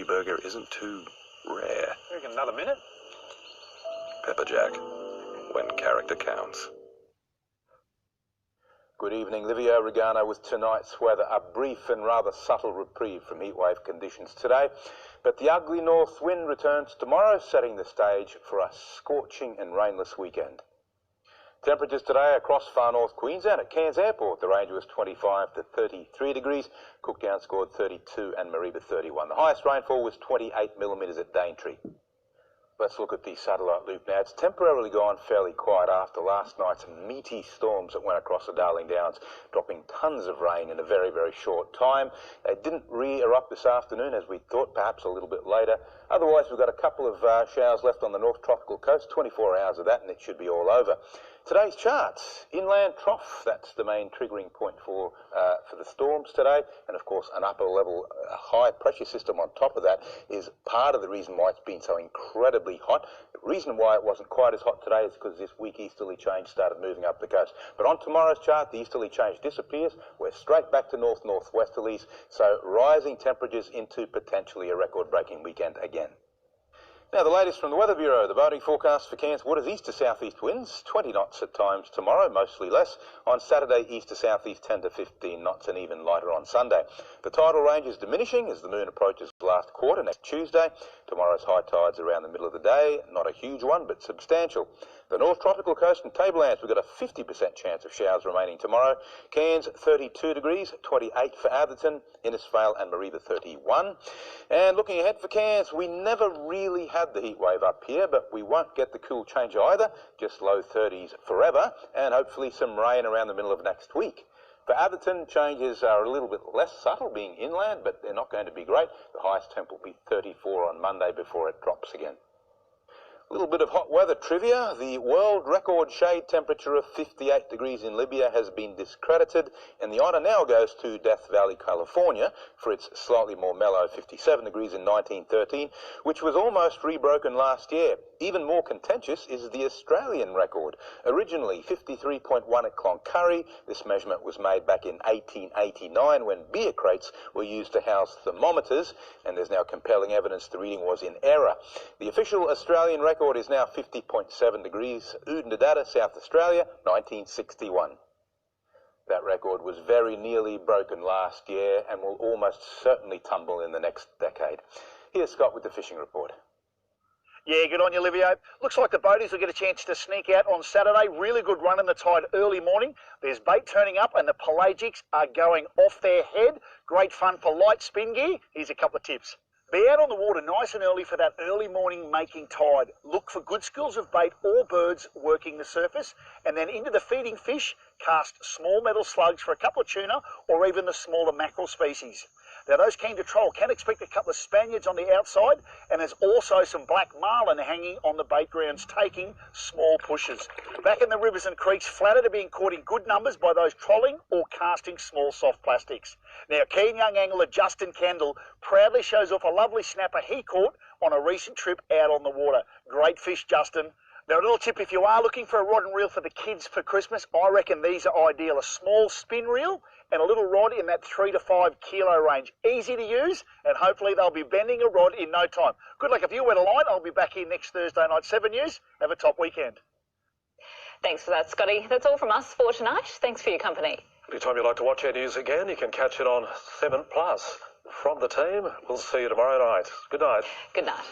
burger isn't too rare. I reckon another minute. Pepper Jack, when character counts. Good evening, Livio. Regano with tonight's weather. A brief and rather subtle reprieve from heatwave conditions today, but the ugly north wind returns tomorrow, setting the stage for a scorching and rainless weekend. Temperatures today across far north Queensland. At Cairns Airport, the range was 25 to 33 degrees. Cooktown scored 32 and Mareeba 31. The highest rainfall was 28 millimetres at Daintree. Let's look at the satellite loop now. It's temporarily gone fairly quiet after last night's meaty storms that went across the Darling Downs, dropping tons of rain in a very, very short time. They didn't re-erupt this afternoon as we thought, perhaps a little bit later. Otherwise, we've got a couple of showers left on the North Tropical Coast, 24 hours of that, and it should be all over. Today's charts, inland trough, that's the main triggering point for the storms today, and of course an upper level high pressure system on top of that is part of the reason why it's been so incredibly hot. The reason why it wasn't quite as hot today is because this weak easterly change started moving up the coast. But on tomorrow's chart, the easterly change disappears. We're straight back to north-northwesterlies, so rising temperatures into potentially a record-breaking weekend again. Now, the latest from the Weather Bureau, the boating forecast for Cairns waters, east to southeast winds, 20 knots at times tomorrow, mostly less. On Saturday, east to southeast, 10 to 15 knots and even lighter on Sunday. The tidal range is diminishing as the moon approaches last quarter next Tuesday. Tomorrow's high tides around the middle of the day, not a huge one, but substantial. The North Tropical Coast and Tablelands, we've got a 50% chance of showers remaining tomorrow. Cairns, 32 degrees, 28 for Atherton, Innisfail and Mareeba, 31. And looking ahead for Cairns, we never really had the heat wave up here, but we won't get the cool change either, just low 30s forever, and hopefully some rain around the middle of next week. For Atherton, changes are a little bit less subtle, being inland, but they're not going to be great. The highest temp will be 34 on Monday before it drops again. A little bit of hot weather trivia. The world record shade temperature of 58 degrees in Libya has been discredited, and the honour now goes to Death Valley, California, for its slightly more mellow 57 degrees in 1913, which was almost rebroken last year. Even more contentious is the Australian record. Originally 53.1 at Cloncurry, this measurement was made back in 1889 when beer crates were used to house thermometers, and there's now compelling evidence the reading was in error. The official Australian record is now 50.7 degrees, Oodnadatta, South Australia, 1961. That record was very nearly broken last year and will almost certainly tumble in the next decade. Here's Scott with the fishing report. Yeah, good on you, Livio. Looks like the boaties will get a chance to sneak out on Saturday. Really good run in the tide early morning. There's bait turning up and the pelagics are going off their head. Great fun for light spin gear. Here's a couple of tips. Be out on the water nice and early for that early morning making tide. Look for good schools of bait or birds working the surface, and then into the feeding fish, cast small metal slugs for a couple of tuna or even the smaller mackerel species. Now, those keen to troll can expect a couple of Spaniards on the outside, and there's also some black marlin hanging on the bait grounds taking small pushes. Back in the rivers and creeks, flathead are being caught in good numbers by those trolling or casting small soft plastics. Now, keen young angler Justin Kendall proudly shows off a lovely snapper he caught on a recent trip out on the water. Great fish, Justin. Now, a little tip, if you are looking for a rod and reel for the kids for Christmas, I reckon these are ideal. A small spin reel and a little rod in that 3 to 5 kilo range. Easy to use, and hopefully they'll be bending a rod in no time. Good luck if you wet a line. I'll be back here next Thursday night, 7 News. Have a top weekend. Thanks for that, Scotty. That's all from us for tonight. Thanks for your company. Anytime you'd like to watch our news again, you can catch it on 7 Plus. From the team, we'll see you tomorrow night. Good night. Good night.